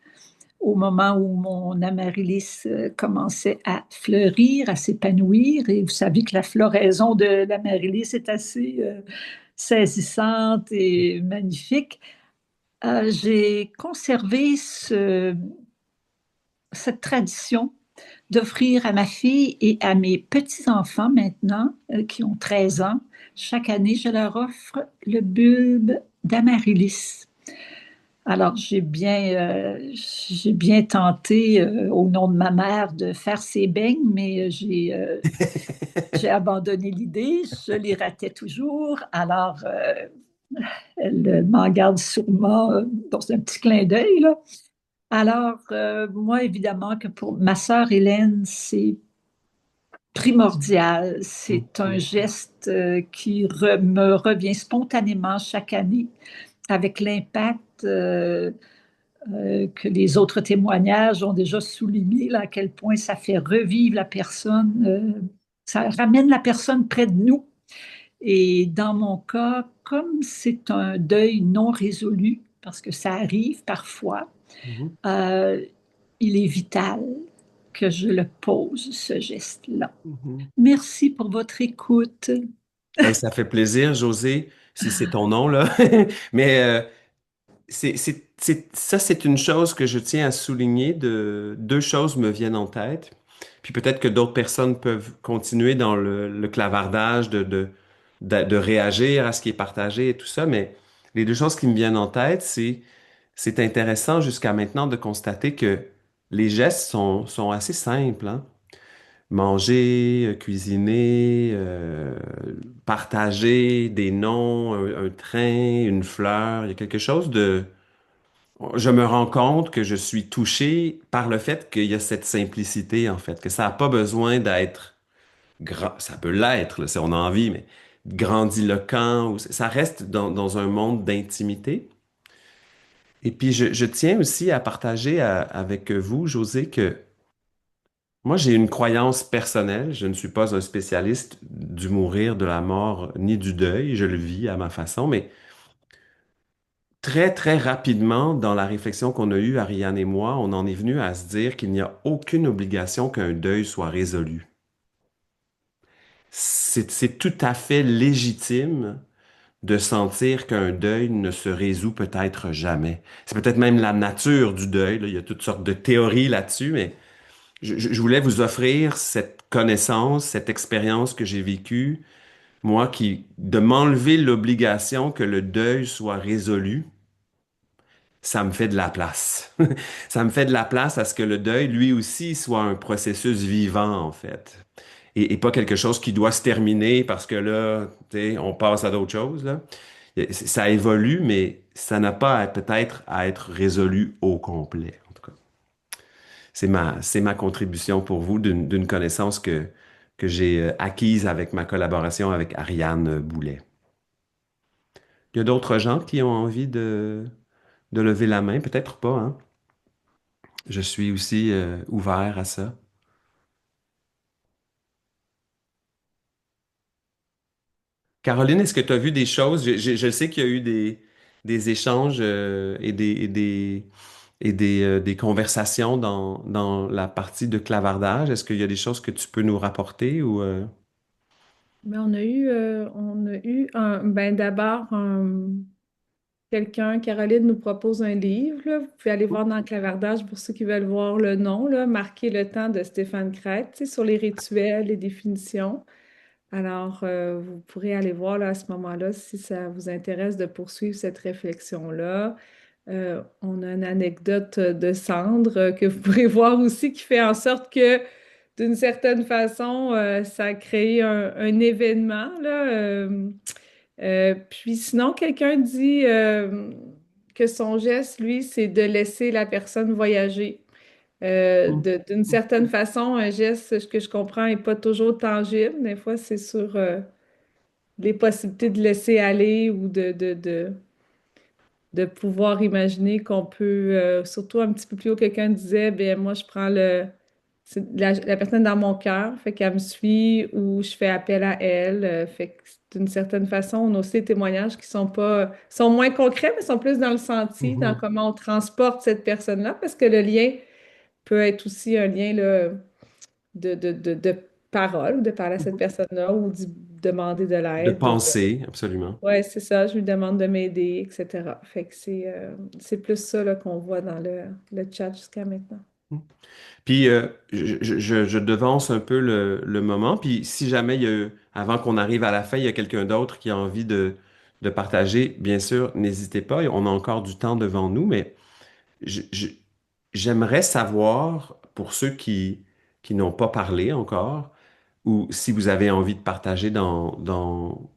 au moment où mon amaryllis commençait à fleurir, à s'épanouir. Et vous savez que la floraison de l'amaryllis est assez saisissante et magnifique. J'ai conservé cette tradition d'offrir à ma fille et à mes petits-enfants maintenant, qui ont 13 ans, chaque année, je leur offre le bulbe d'amaryllis. Alors, j'ai bien tenté, au nom de ma mère, de faire ces beignes, mais j'ai abandonné l'idée. Je les ratais toujours. Alors, elle m'en garde sûrement dans un petit clin d'œil, là. Alors, moi, évidemment, que pour ma sœur Hélène, c'est primordial. C'est un geste me revient spontanément chaque année avec l'impact que les autres témoignages ont déjà souligné, là, à quel point ça fait revivre la personne, ça ramène la personne près de nous. Et dans mon cas, comme c'est un deuil non résolu, parce que ça arrive parfois, Mhm. euh, il est vital que je le pose, ce geste-là. Mhm. Merci pour votre écoute. Hey, ça fait plaisir, José, si c'est ton nom, là. Mais ça, c'est une chose que je tiens à souligner. Deux choses me viennent en tête. Puis peut-être que d'autres personnes peuvent continuer dans le clavardage de réagir à ce qui est partagé et tout ça. Mais les deux choses qui me viennent en tête, c'est intéressant jusqu'à maintenant de constater que les gestes sont assez simples, hein. Manger, cuisiner, partager des noms, un train, une fleur, il y a quelque chose de... Je me rends compte que je suis touché par le fait qu'il y a cette simplicité, en fait, que ça n'a pas besoin d'être grand. Ça peut l'être, là, si on a envie, mais grandiloquent, ça reste dans un monde d'intimité. Et puis, je tiens aussi à partager avec vous, José, que moi, j'ai une croyance personnelle. Je ne suis pas un spécialiste du mourir, de la mort, ni du deuil. Je le vis à ma façon, mais très, très rapidement, dans la réflexion qu'on a eue, Ariane et moi, on en est venu à se dire qu'il n'y a aucune obligation qu'un deuil soit résolu. C'est tout à fait légitime de sentir qu'un deuil ne se résout peut-être jamais. C'est peut-être même la nature du deuil, là. Il y a toutes sortes de théories là-dessus, mais je voulais vous offrir cette connaissance, cette expérience que j'ai vécue, moi, de m'enlever l'obligation que le deuil soit résolu, ça me fait de la place. Ça me fait de la place à ce que le deuil, lui aussi, soit un processus vivant, en fait. Et pas quelque chose qui doit se terminer parce que là, tu sais, on passe à d'autres choses, là. Ça évolue, mais ça n'a pas peut-être à être résolu au complet, en tout cas. C'est ma contribution pour vous d'une connaissance que j'ai acquise avec ma collaboration avec Ariane Boulet. Il y a d'autres gens qui ont envie de lever la main? Peut-être pas, hein? Je suis aussi ouvert à ça. Caroline, est-ce que tu as vu des choses? Je sais qu'il y a eu des échanges des conversations dans la partie de clavardage. Est-ce qu'il y a des choses que tu peux nous rapporter ou Ben, on a eu ben, d'abord quelqu'un, Caroline nous propose un livre, là. Vous pouvez aller voir dans le clavardage pour ceux qui veulent voir le nom, là, Marquer le temps de Stéphane Crête, tu sais, sur les rituels, les définitions. Alors, vous pourrez aller voir là, à ce moment-là si ça vous intéresse de poursuivre cette réflexion-là. On a une anecdote de Sandre que vous pourrez voir aussi qui fait en sorte que, d'une certaine façon, ça a créé un événement, là. Puis sinon, quelqu'un dit que son geste, lui, c'est de laisser la personne voyager. D'une certaine façon, un geste, ce que je comprends, n'est pas toujours tangible. Des fois, c'est sur les possibilités de laisser aller ou de pouvoir imaginer qu'on peut, surtout un petit peu plus haut, quelqu'un disait, ben moi, je prends c'est la personne dans mon cœur, fait qu'elle me suit ou je fais appel à elle. Fait que d'une certaine façon, on a aussi des témoignages qui sont pas, sont moins concrets, mais sont plus dans le senti, dans Mhm. comment on transporte cette personne-là, parce que le lien peut être aussi un lien là, de parole, ou de parler à cette Mhm. personne-là, ou d'y demander de De l'aide. penser, absolument. Ouais, c'est ça, je lui demande de m'aider, etc. Fait que c'est plus ça là, qu'on voit dans le chat jusqu'à maintenant. Puis, je devance un peu le moment. Puis, si jamais, avant qu'on arrive à la fin, il y a quelqu'un d'autre qui a envie de partager, bien sûr, n'hésitez pas. On a encore du temps devant nous, mais je- je- j'aimerais savoir, pour ceux qui n'ont pas parlé encore, ou si vous avez envie de partager dans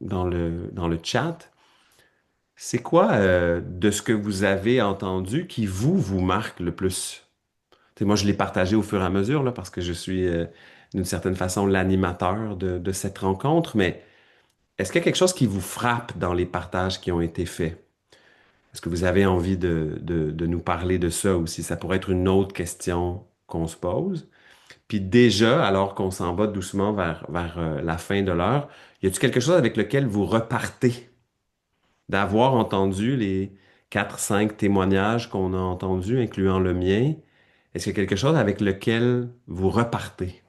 le chat, c'est quoi, de ce que vous avez entendu qui vous marque le plus? Tu sais, moi, je l'ai partagé au fur et à mesure, là, parce que je suis, d'une certaine façon, l'animateur de cette rencontre, mais est-ce qu'il y a quelque chose qui vous frappe dans les partages qui ont été faits? Est-ce que vous avez envie de nous parler de ça aussi? Ça pourrait être une autre question qu'on se pose. Puis déjà, alors qu'on s'en va doucement vers la fin de l'heure, y a-t-il quelque chose avec lequel vous repartez d'avoir entendu les quatre, cinq témoignages qu'on a entendus, incluant le mien? Est-ce qu'il y a quelque chose avec lequel vous repartez?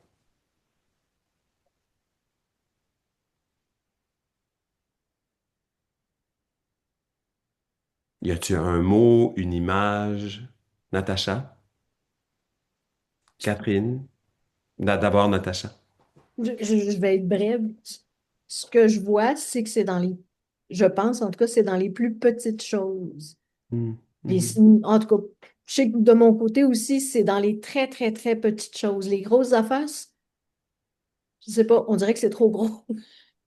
Y a-t-il un mot, une image? Natacha? Catherine? D'abord, Natacha. Je vais être brève. Ce que je vois, c'est que c'est je pense en tout cas, c'est dans les plus petites choses. Hmm. Puis, Mhm. en tout cas, je sais que de mon côté aussi, c'est dans les très, très, très petites choses. Les grosses affaires, je sais pas, on dirait que c'est trop gros.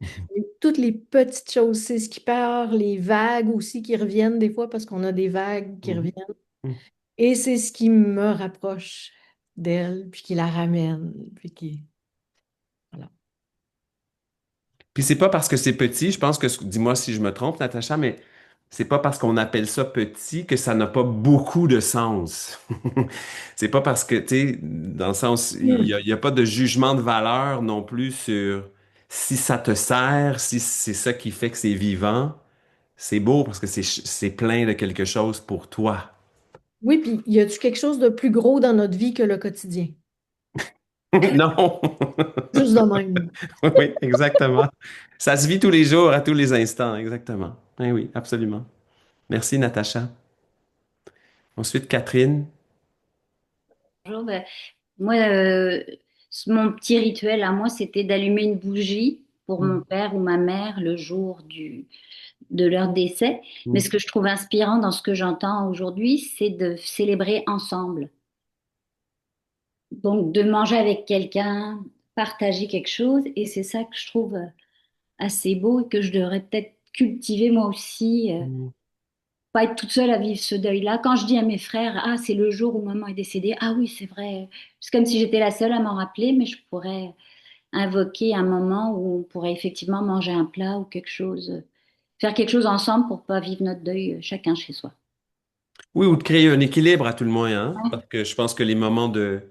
Mais toutes les petites choses, c'est ce qui perd, les vagues aussi qui reviennent des fois parce qu'on a des vagues qui Mhm. reviennent. Mhm. Et c'est ce qui me rapproche d'elle, puis qui la ramène, puis qui... Voilà. Puis c'est pas parce que c'est petit, je pense que, dis-moi si je me trompe, Natacha, mais c'est pas parce qu'on appelle ça petit que ça n'a pas beaucoup de sens. C'est pas parce que, tu sais, dans le sens, il y a pas de jugement de valeur non plus sur si ça te sert, si c'est ça qui fait que c'est vivant. C'est beau parce que c'est plein de quelque chose pour toi. Oui, puis y a-tu quelque chose de plus gros dans notre vie que le quotidien? Non. Juste de même. Oui, exactement. Ça se vit tous les jours, à tous les instants, exactement. Oui, oui, absolument. Merci, Natacha. Ensuite, Catherine. Bonjour, moi, mon petit rituel à moi, c'était d'allumer une bougie pour mon Mm, père ou ma mère le jour de leur décès. Mais mm, ce que je trouve inspirant dans ce que j'entends aujourd'hui, c'est de célébrer ensemble. Donc, de manger avec quelqu'un, partager quelque chose. Et c'est ça que je trouve assez beau et que je devrais peut-être cultiver moi aussi. mm, Pas être toute seule à vivre ce deuil-là. Quand je dis à mes frères, ah, c'est le jour où maman est décédée, ah oui, c'est vrai. C'est comme si j'étais la seule à m'en rappeler, mais je pourrais invoquer un moment où on pourrait effectivement manger un plat ou quelque chose, faire quelque chose ensemble pour pas vivre notre deuil chacun chez soi. oui, ou de créer un équilibre à tout le moins, hein? Ouais. Parce que je pense que les moments de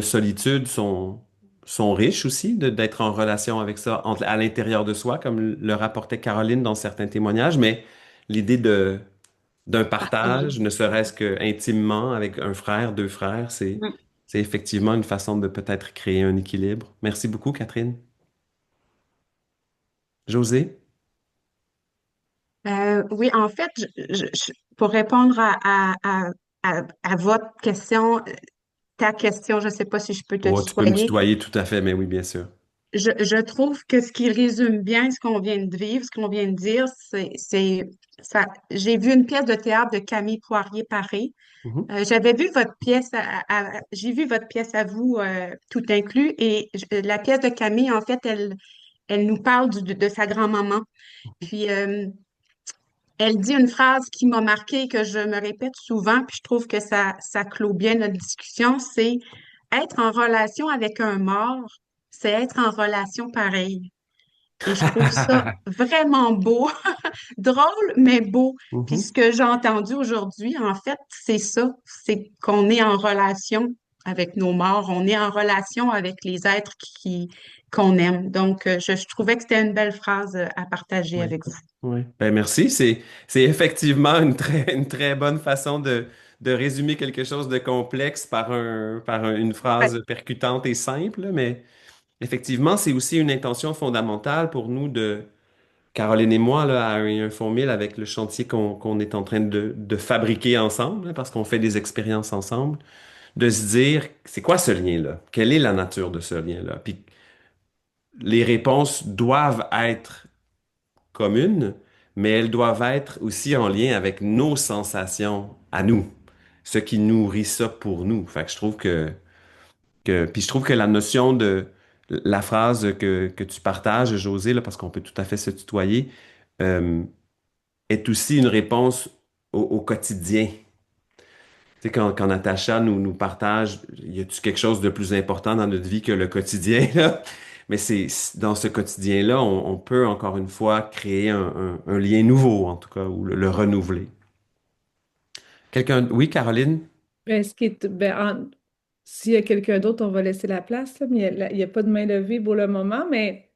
solitude sont riches aussi, d'être en relation avec ça à l'intérieur de soi, comme le rapportait Caroline dans certains témoignages, mais l'idée d'un Partager. partage, ne serait-ce que intimement avec un frère, deux frères, Mm. c'est effectivement une façon de peut-être créer un équilibre. Merci beaucoup, Catherine. José? Oui, en fait, pour répondre à votre question, ta question, je ne sais pas si je peux te Oh, tu peux me tutoyer. tutoyer tout à fait, mais oui, bien sûr. Je trouve que ce qui résume bien ce qu'on vient de vivre, ce qu'on vient de dire, ça. J'ai vu une pièce de théâtre de Camille Poirier-Paré. Mhm. J'avais vu votre pièce j'ai vu votre pièce à vous, tout inclus, et la pièce de Camille, en fait, elle nous parle de sa grand-maman. Puis, elle dit une phrase qui m'a marquée, que je me répète souvent, puis je trouve que ça clôt bien notre discussion, c'est être en relation avec un mort, c'est être en relation pareille. Et je trouve ça vraiment beau, drôle, mais beau. Puis ce Mhm. que j'ai entendu aujourd'hui, en fait, c'est ça, c'est qu'on est en relation avec nos morts, on est en relation avec les êtres qu'on aime. Donc, je trouvais que c'était une belle phrase à partager Oui. avec vous. Oui. Ben merci. C'est effectivement une très bonne façon de résumer quelque chose de complexe par une Ouais. phrase percutante et simple, mais effectivement, c'est aussi une intention fondamentale pour nous Caroline et moi, là, à un fond mille avec le chantier qu'on est en train de fabriquer ensemble, hein, parce qu'on fait des expériences ensemble, de se dire, c'est quoi ce lien-là? Quelle est la nature de ce lien-là? Puis les réponses doivent être communes, mais elles doivent être aussi en lien avec nos sensations à nous, ce qui nourrit ça pour nous. Fait que je trouve puis je trouve que la notion la phrase que tu partages, José, là, parce qu'on peut tout à fait se tutoyer, euh, est aussi une réponse au quotidien. Tu sais, quand Natacha nous partage, y a-tu quelque chose de plus important dans notre vie que le quotidien, là? Mais dans ce quotidien-là, on peut encore une fois créer un lien nouveau, en tout cas, ou le renouveler. Oui, Caroline? Ce qui est, s'il y a quelqu'un d'autre, on va laisser la place, là, mais il y a pas de main levée pour le moment. Mais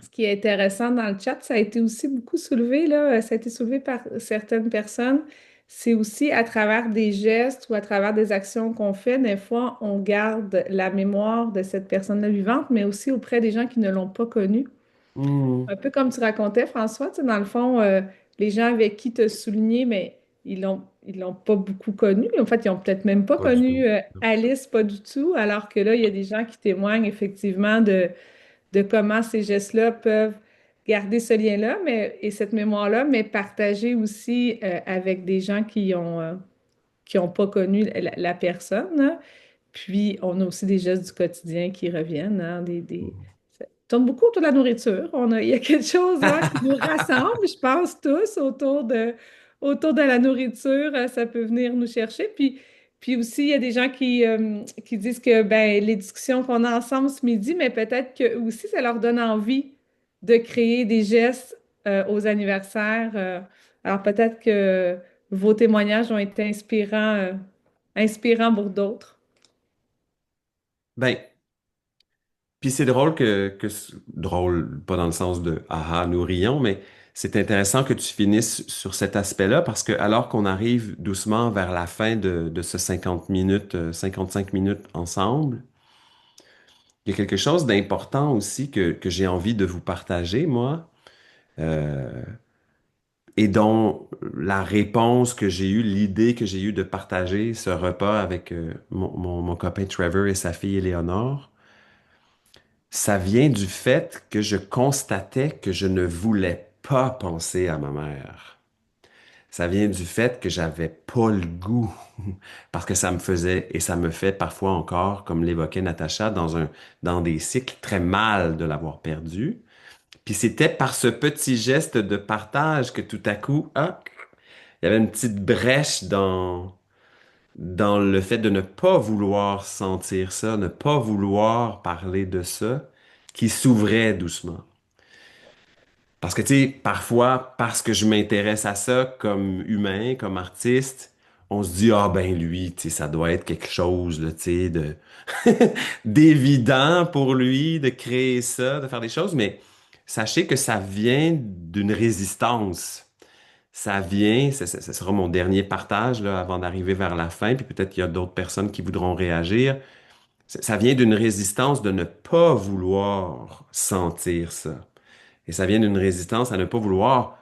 ce qui est intéressant dans le chat, ça a été aussi beaucoup soulevé, là, ça a été soulevé par certaines personnes. C'est aussi à travers des gestes ou à travers des actions qu'on fait, des fois, on garde la mémoire de cette personne-là vivante, mais aussi auprès des gens qui ne l'ont pas connue. Hmm. Un peu comme tu racontais, François, tu sais, dans le fond, les gens avec qui tu as souligné, mais ils l'ont pas beaucoup connu. En fait, ils n'ont peut-être même pas Pas du tout. connu Alice, pas du tout, alors que là, il y a des gens qui témoignent effectivement de comment ces gestes-là peuvent garder ce lien-là et cette mémoire-là, mais partager aussi avec des gens qui ont pas connu la personne, hein. Puis, on a aussi des gestes du quotidien qui reviennent, hein, ça tourne beaucoup autour de la nourriture. Il y a quelque chose, hein, qui nous rassemble, je pense, tous autour de la nourriture. Ça peut venir nous chercher. Puis aussi, il y a des gens qui disent que ben, les discussions qu'on a ensemble ce midi, mais peut-être que aussi, ça leur donne envie de créer des gestes aux anniversaires. Alors, peut-être que vos témoignages ont été inspirants pour d'autres. Ben, puis c'est drôle drôle, pas dans le sens de ah, nous rions, mais c'est intéressant que tu finisses sur cet aspect-là parce que alors qu'on arrive doucement vers la fin de ce 50 minutes, 55 minutes ensemble, il y a quelque chose d'important aussi que j'ai envie de vous partager, moi, euh, et dont la réponse que j'ai eue, l'idée que j'ai eue de partager ce repas avec mon copain Trevor et sa fille Éléonore, ça vient du fait que je constatais que je ne voulais pas penser à ma mère. Ça vient du fait que j'avais pas le goût, parce que ça me faisait, et ça me fait parfois encore, comme l'évoquait Natacha, dans des cycles très mal de l'avoir perdu. Puis c'était par ce petit geste de partage que tout à coup, ah, il y avait une petite brèche dans le fait de ne pas vouloir sentir ça, ne pas vouloir parler de ça, qui s'ouvrait doucement. Parce que, tu sais, parfois, parce que je m'intéresse à ça comme humain, comme artiste, on se dit, ah ben lui, tu sais, ça doit être quelque chose, là, tu sais, d'évident pour lui de créer ça, de faire des choses, mais sachez que ça vient d'une résistance. Ça vient, ça sera mon dernier partage, là, avant d'arriver vers la fin, puis peut-être qu'il y a d'autres personnes qui voudront réagir. Ça vient d'une résistance de ne pas vouloir sentir ça. Et ça vient d'une résistance à ne pas vouloir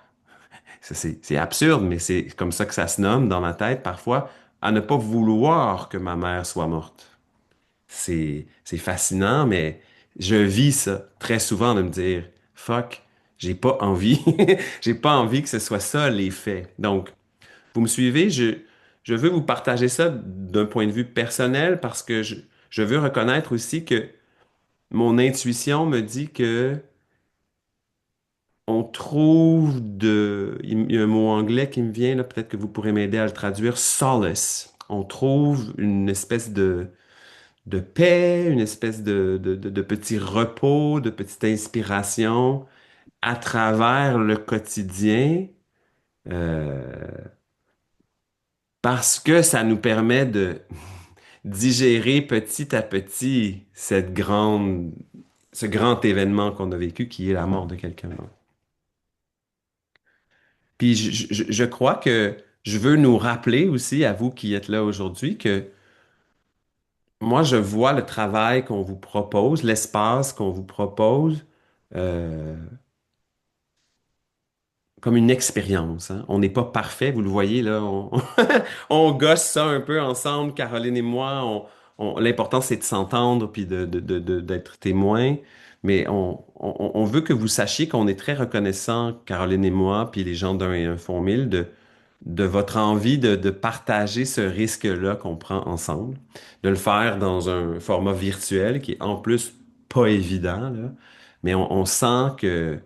c'est absurde, mais c'est comme ça que ça se nomme dans ma tête parfois, à ne pas vouloir que ma mère soit morte. C'est fascinant, mais je vis ça très souvent de me dire, fuck, j'ai pas envie, j'ai pas envie que ce soit ça les faits. Donc, vous me suivez? Je veux vous partager ça d'un point de vue personnel parce que je veux reconnaître aussi que mon intuition me dit que on trouve il y a un mot anglais qui me vient, là, peut-être que vous pourrez m'aider à le traduire, solace. On trouve une espèce de paix, une espèce de petit repos, de petite inspiration à travers le quotidien, euh, parce que ça nous permet de digérer petit à petit ce grand événement qu'on a vécu, qui est la mort de quelqu'un. Puis je crois que je veux nous rappeler aussi, à vous qui êtes là aujourd'hui, que moi, je vois le travail qu'on vous propose, l'espace qu'on vous propose, euh, comme une expérience, hein. On n'est pas parfait, vous le voyez là, on gosse ça un peu ensemble, Caroline et moi. L'important, c'est de s'entendre puis d'être témoin. Mais on veut que vous sachiez qu'on est très reconnaissant, Caroline et moi, puis les gens d'un et un font mille, de votre envie de partager ce risque-là qu'on prend ensemble, de le faire dans un format virtuel qui est en plus pas évident, là. Mais on sent que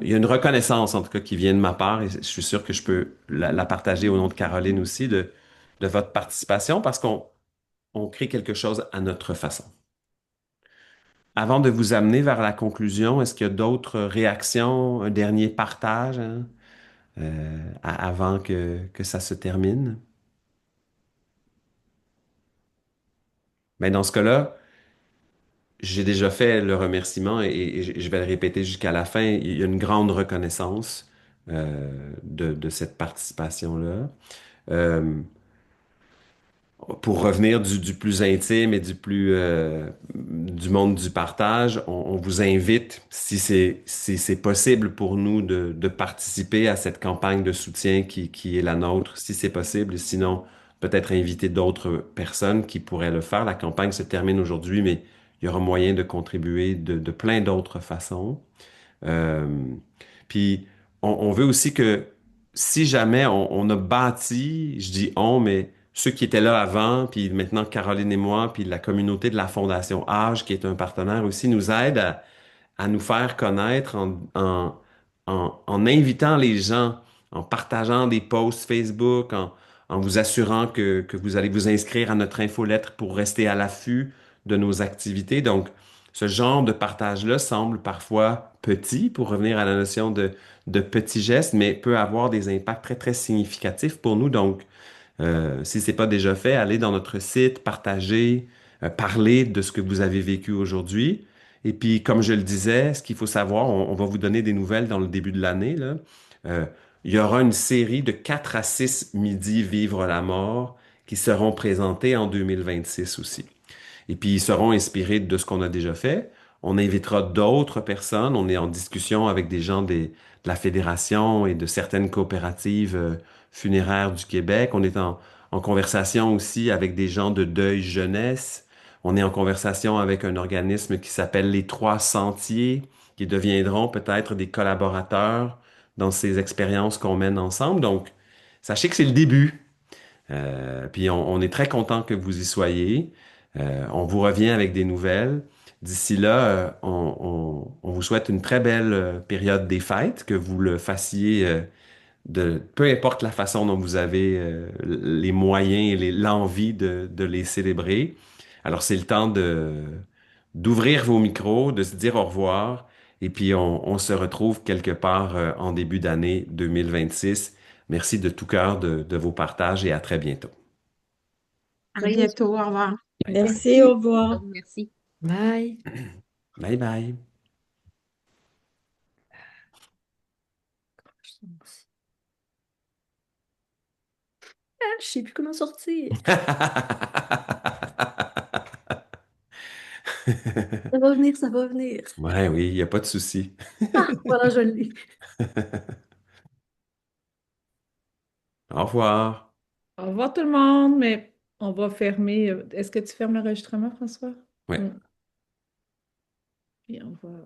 il y a une reconnaissance, en tout cas, qui vient de ma part, et je suis sûr que je peux la partager au nom de Caroline aussi, de votre participation, parce qu'on crée quelque chose à notre façon. Avant de vous amener vers la conclusion, est-ce qu'il y a d'autres réactions, un dernier partage, hein, avant que ça se termine? Mais dans ce cas-là, j'ai déjà fait le remerciement et je vais le répéter jusqu'à la fin. Il y a une grande reconnaissance de cette participation-là. Euh, pour revenir du plus intime et du monde du partage, on vous invite, si c'est possible pour nous, de participer à cette campagne de soutien qui est la nôtre, si c'est possible. Sinon, peut-être inviter d'autres personnes qui pourraient le faire. La campagne se termine aujourd'hui, mais il y aura moyen de contribuer de plein d'autres façons. Euh, Puis, on veut aussi que si jamais on a bâti, je dis on, mais ceux qui étaient là avant, puis maintenant Caroline et moi, puis la communauté de la Fondation Âge, qui est un partenaire aussi, nous aide à nous faire connaître en invitant les gens, en partageant des posts Facebook, en vous assurant que vous allez vous inscrire à notre infolettre pour rester à l'affût de nos activités. Donc, ce genre de partage-là semble parfois petit, pour revenir à la notion de petits gestes, mais peut avoir des impacts très, très significatifs pour nous. Donc, si c'est pas déjà fait, allez dans notre site, partagez, parlez de ce que vous avez vécu aujourd'hui. Et puis, comme je le disais, ce qu'il faut savoir, on va vous donner des nouvelles dans le début de l'année, là. Euh, il y aura une série de 4 à 6 midis Vivre la mort qui seront présentés en 2026 aussi. Et puis, ils seront inspirés de ce qu'on a déjà fait. On invitera d'autres personnes. On est en discussion avec des gens de la Fédération et de certaines coopératives funéraires du Québec. On est en conversation aussi avec des gens de Deuil Jeunesse. On est en conversation avec un organisme qui s'appelle les Trois Sentiers, qui deviendront peut-être des collaborateurs dans ces expériences qu'on mène ensemble. Donc, sachez que c'est le début. Puis on est très content que vous y soyez. On vous revient avec des nouvelles. D'ici là, on vous souhaite une très belle période des fêtes, que vous le fassiez peu importe la façon dont vous avez les moyens et l'envie de les célébrer. Alors c'est le temps d'ouvrir vos micros, de se dire au revoir, et puis on se retrouve quelque part en début d'année 2026. Merci de tout cœur de vos partages et à très bientôt. À bientôt, au revoir. Merci, au revoir. Merci. Bye. Bye bye. Ah, je sais plus comment sortir. Ça va venir, ça va venir. Ouais, oui, il n'y a pas de souci. Ah, voilà, je l'ai. Au revoir. Au revoir tout le monde, mais on va fermer. Est-ce que tu fermes l'enregistrement, François? Oui. Mm. Puis on va.